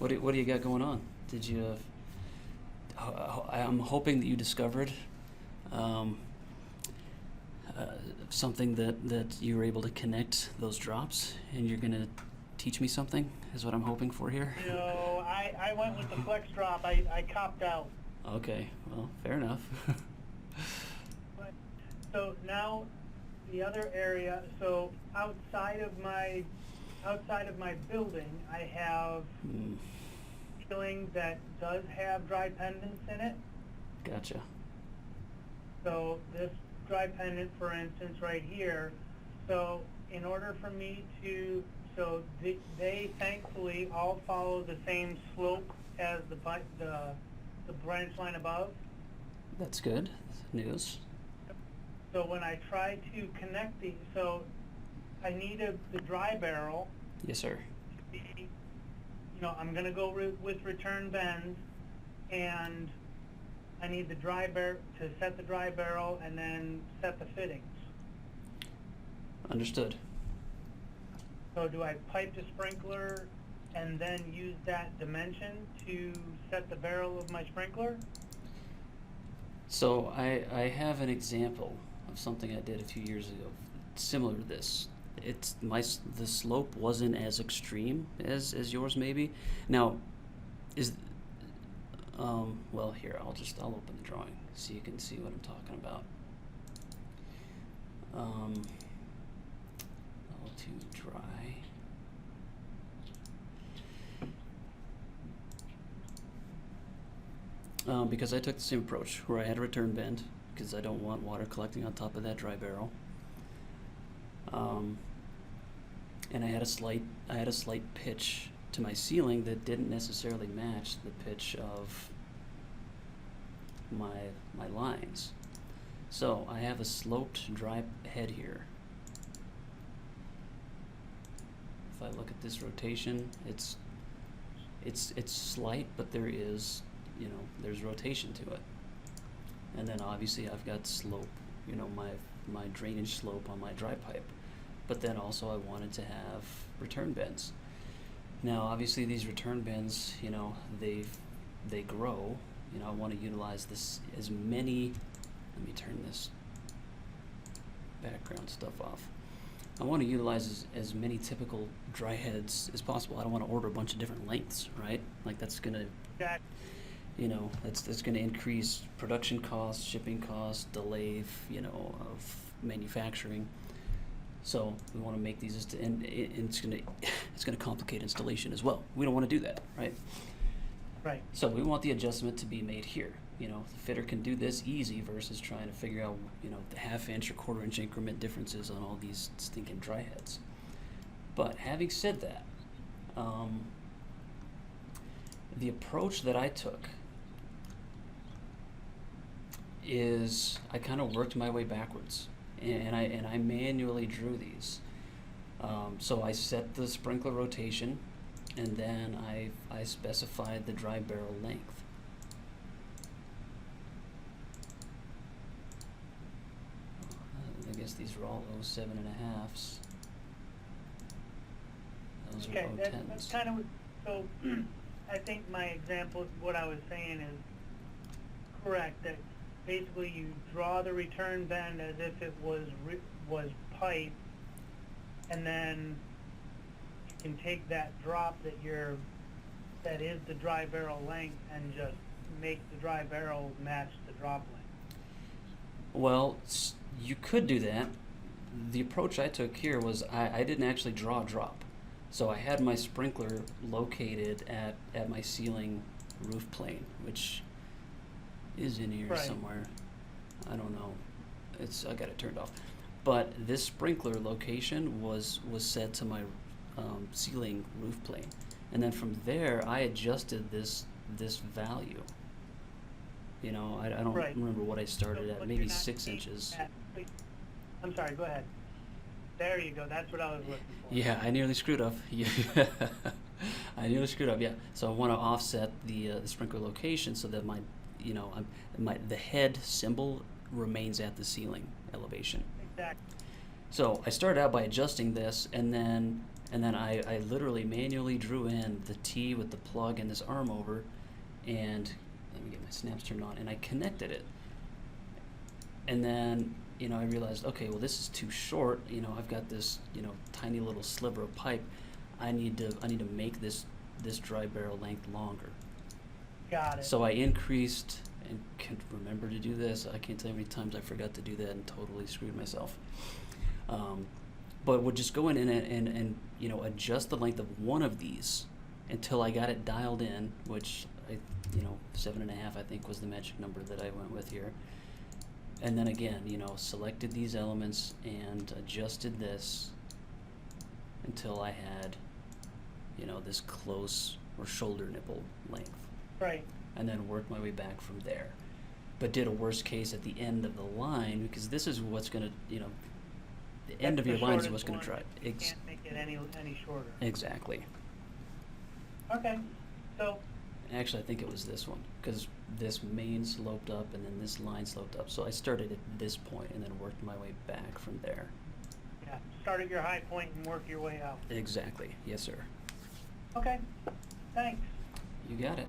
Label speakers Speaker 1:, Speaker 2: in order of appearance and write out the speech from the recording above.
Speaker 1: What do you got going on? Did you? I'm hoping that you discovered um, something that you were able to connect those drops, and you're gonna teach me something. Is what I'm hoping for here.
Speaker 2: No, I went with the flex drop. I copped out.
Speaker 1: Okay. Well, fair enough.
Speaker 2: But, so now the other area. So outside of my building, I have
Speaker 1: Mm,
Speaker 2: ceiling that does have dry pendants in it.
Speaker 1: gotcha.
Speaker 2: So this dry pendant, for instance, right here. So in order for me to, they thankfully all follow the same slope as the branch line above.
Speaker 1: That's good news.
Speaker 2: So when I try to connect so I need the dry barrel
Speaker 1: Yes, sir.
Speaker 2: to be, I'm gonna go with return bends, and I need the dry barrel to set the dry barrel and then set the fittings.
Speaker 1: Understood.
Speaker 2: So do I pipe the sprinkler and then use that dimension to set the barrel of my sprinkler?
Speaker 1: So I have an example of something I did a few years ago, similar to this. The slope wasn't as extreme as yours maybe. Now, is well, here I'll open the drawing so you can see what I'm talking about. All too dry. Because I took the same approach where I had a return bend because I don't want water collecting on top of that dry barrel. And I had a slight pitch to my ceiling that didn't necessarily match the pitch of my lines. So I have a sloped dry head here. If I look at this rotation, it's slight, but there is, there's rotation to it. And then obviously I've got slope, my drainage slope on my dry pipe. But then also I wanted to have return bends. Now obviously these return bends, they grow. I want to utilize this as many, let me turn this background stuff off. I want to utilize as many typical dry heads as possible. I don't want to order a bunch of different lengths, right? Like that's gonna, that's gonna increase production costs, shipping costs, delay, of manufacturing. So we want to make these, and it's gonna complicate installation as well. We don't want to do that, right?
Speaker 2: Right.
Speaker 1: So we want the adjustment to be made here. The fitter can do this easy versus trying to figure out, the half-inch or quarter-inch increment differences on all these stinking dry heads. But having said that, the approach that I took is I kind of worked my way backwards, and I manually drew these. So I set the sprinkler rotation, and then I specified the dry barrel length. I guess these are all 07.5s. Those
Speaker 2: Okay,
Speaker 1: are
Speaker 2: that's
Speaker 1: 010s.
Speaker 2: kind of, so I think my example, what I was saying is correct, that basically you draw the return bend as if it was pipe, and then you can take that drop that is the dry barrel length and just make the dry barrel match the drop length.
Speaker 1: Well, you could do that. The approach I took here was I didn't actually draw a drop. So I had my sprinkler located at my ceiling roof plane, which is in here
Speaker 2: Right.
Speaker 1: somewhere. I don't know. I got it turned off. But this sprinkler location was set to my ceiling roof plane. And then from there, I adjusted this value. I don't
Speaker 2: Right.
Speaker 1: remember what I started
Speaker 2: So,
Speaker 1: at,
Speaker 2: but
Speaker 1: maybe
Speaker 2: you're not
Speaker 1: 6
Speaker 2: aiming
Speaker 1: inches.
Speaker 2: I'm sorry, go ahead. There you go, that's what I was looking for.
Speaker 1: Yeah, I nearly screwed up. Yeah, I nearly screwed up. Yeah, so I want to offset the sprinkler location so that the head symbol remains at the ceiling elevation.
Speaker 2: Exactly.
Speaker 1: So I started out by adjusting this, and then And then I literally manually drew in the T with the plug and this arm over, and let me get my snaps turned on, and I connected it. And then, you know, I realized, okay, well, this is too short. You know, I've got this, you know, tiny little sliver of pipe. I need to make this dry barrel length longer.
Speaker 2: Got it.
Speaker 1: So I increased, and can't remember to do this. I can't tell you how many times I forgot to do that and totally screwed myself. But would just go in and you know, adjust the length of one of these until I got it dialed in, which you know, 7.5 I think was the magic number that I went with here. And then again, you know, selected these elements and adjusted this until I had, you know, this close or shoulder nipple length.
Speaker 2: Right.
Speaker 1: And then worked my way back from there. But did a worst case at the end of the line, because this is what's going to, you know, the end of your line is what's going to drive.
Speaker 2: You can't make it any shorter.
Speaker 1: Exactly.
Speaker 2: Okay. So.
Speaker 1: Actually, I think it was this one, because this main sloped up and then this line sloped up. So I started at this point and then worked my way back from there.
Speaker 2: Yeah. Start at your high point and work your way out.
Speaker 1: Exactly. Yes, sir.
Speaker 2: Okay. Thanks.
Speaker 1: You got it.